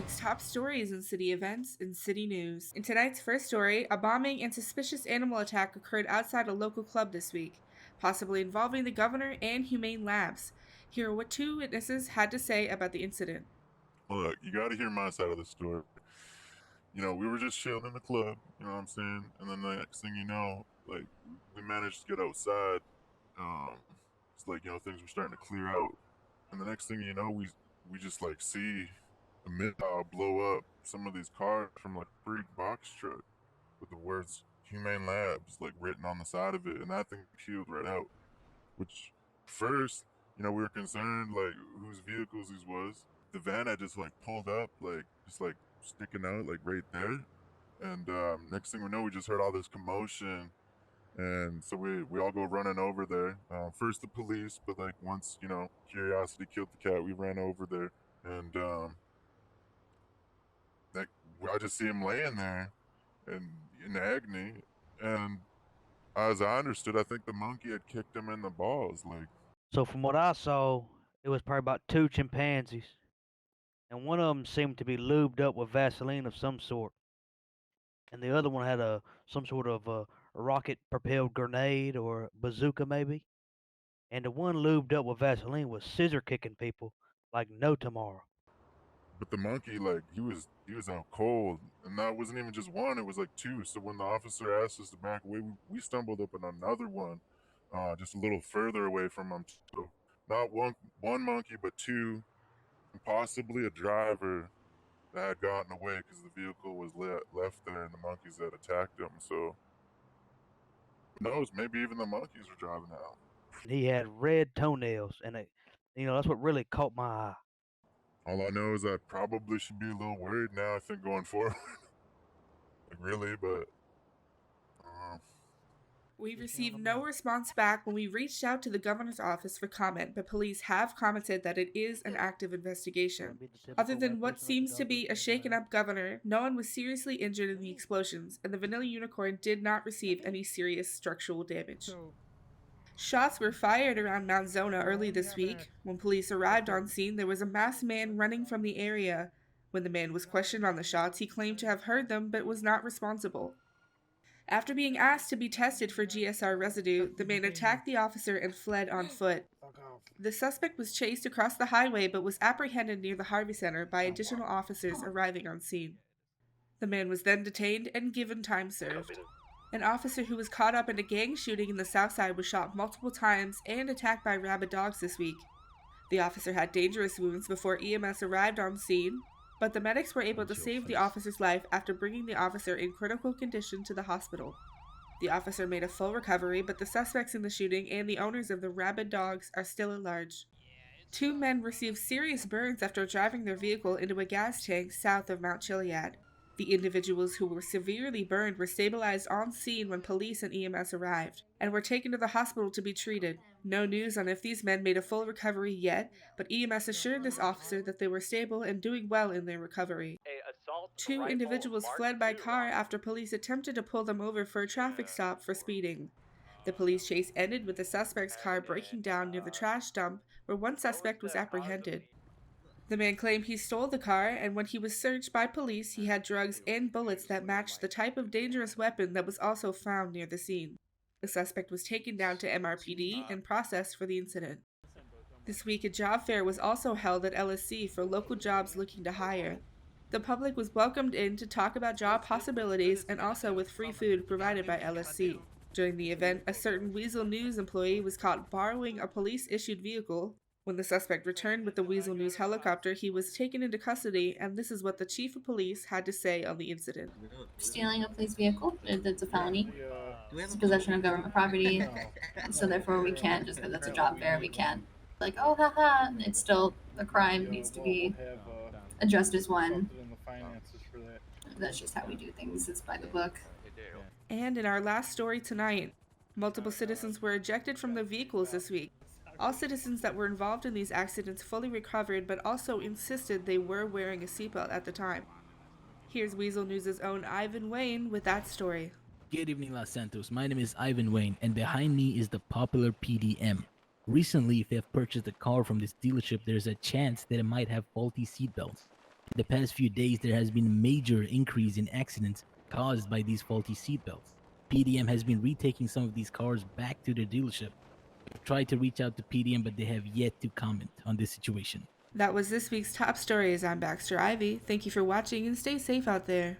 week's top stories in city events and city news. In tonight's first story, a bombing and suspicious animal attack occurred outside a local club this week, possibly involving the governor and Humane Labs. Here are what two witnesses had to say about the incident. Look, you got to hear my side of the story. We were just chilling in the club, you know what I'm saying? And then the next thing you know, like, we managed to get outside. Um, it's like, things were starting to clear out. And the next thing you know, we just, like, see a missile blow up some of these cars from, like, a freak box truck with the words Humane Labs, like, written on the side of it. And that thing peeled right out. Which, first, we were concerned, like, whose vehicles these was. The van had just, like, pulled up, like, just, like, sticking out, like, right there. And next thing we know, we just heard all this commotion. And so we all go running over there. First the police, but, like, once, curiosity killed the cat, we ran over there. And, like, I just see him laying there and in agony. And as I understood, I think the monkey had kicked him in the balls, like, So from what I saw, it was probably about two chimpanzees, and one of them seemed to be lubed up with Vaseline of some sort, and the other one had some sort of a rocket-propelled grenade or bazooka maybe. And the one lubed up with Vaseline was scissor kicking people like no tomorrow. but the monkey, like, he was out cold, and that wasn't even just one; it was like two. So when the officer asked us to back away, we stumbled up on another one, just a little further away from him. So not one monkey, but two, and possibly a driver that had gotten away because the vehicle was left there, and the monkeys had attacked him. So who knows? Maybe even the monkeys were driving out. He had red toenails, and that's what really caught my eye. All I know is I probably should be a little worried now. I think going forward, like, really, but. We received no response back when we reached out to the governor's office for comment, but police have commented that it is an active investigation. Other than what seems to be a shaken up governor, no one was seriously injured in the explosions, and the vanilla unicorn did not receive any serious structural damage. Shots were fired around Mount Zona early this week. When police arrived on scene, there was a masked man running from the area. When the man was questioned on the shots, he claimed to have heard them but was not responsible. After being asked to be tested for GSR residue, the man attacked the officer and fled on foot. The suspect was chased across the highway but was apprehended near the Harvey Center by additional officers arriving on scene. The man was then detained and given time served. An officer who was caught up in a gang shooting in the South Side was shot multiple times and attacked by rabid dogs this week. The officer had dangerous wounds before EMS arrived on scene, but the medics were able to save the officer's life after bringing the officer in critical condition to the hospital. The officer made a full recovery, but the suspects in the shooting and the owners of the rabid dogs are still at large. Two men received serious burns after driving their vehicle into a gas tank south of Mount Chiliad. The individuals who were severely burned were stabilized on scene when police and EMS arrived, and were taken to the hospital to be treated. No news on if these men made a full recovery yet, but EMS assured this officer that they were stable and doing well in their recovery. Two individuals fled by car after police attempted to pull them over for a traffic stop for speeding. The police chase ended with the suspect's car breaking down near the trash dump, where one suspect was apprehended. The man claimed he stole the car, and when he was searched by police, he had drugs and bullets that matched the type of dangerous weapon that was also found near the scene. The suspect was taken down to MRPD and processed for the incident. This week, a job fair was also held at LSC for local jobs looking to hire. The public was welcomed in to talk about job possibilities and also with free food provided by LSC. During the event, a certain Weasel News employee was caught borrowing a police-issued vehicle. When the suspect returned with the Weasel News helicopter, he was taken into custody, and this is what the chief of police had to say on the incident. Stealing a police vehicle, that's a felony. It's possession of government property, so therefore we can't, just because it's a job fair, we can't, like, oh, haha, it's still a crime, needs to be addressed as one. That's just how we do things, it's by the book. And in our last story tonight, multiple citizens were ejected from their vehicles this week. All citizens that were involved in these accidents fully recovered, but also insisted they were wearing a seatbelt at the time. Here's Weasel News' own Ivan Wayne with that story. Good evening, Los Santos. My name is Ivan Wayne, and behind me is the popular PDM. Recently, if you have purchased a car from this dealership, there's a chance that it might have faulty seatbelts. In the past few days, there has been a major increase in accidents caused by these faulty seatbelts. PDM has been retaking some of these cars back to their dealership. We've tried to reach out to PDM, but they have yet to comment on this situation. That was this week's top stories. I'm Baxter Ivy. Thank you for watching and stay safe out there.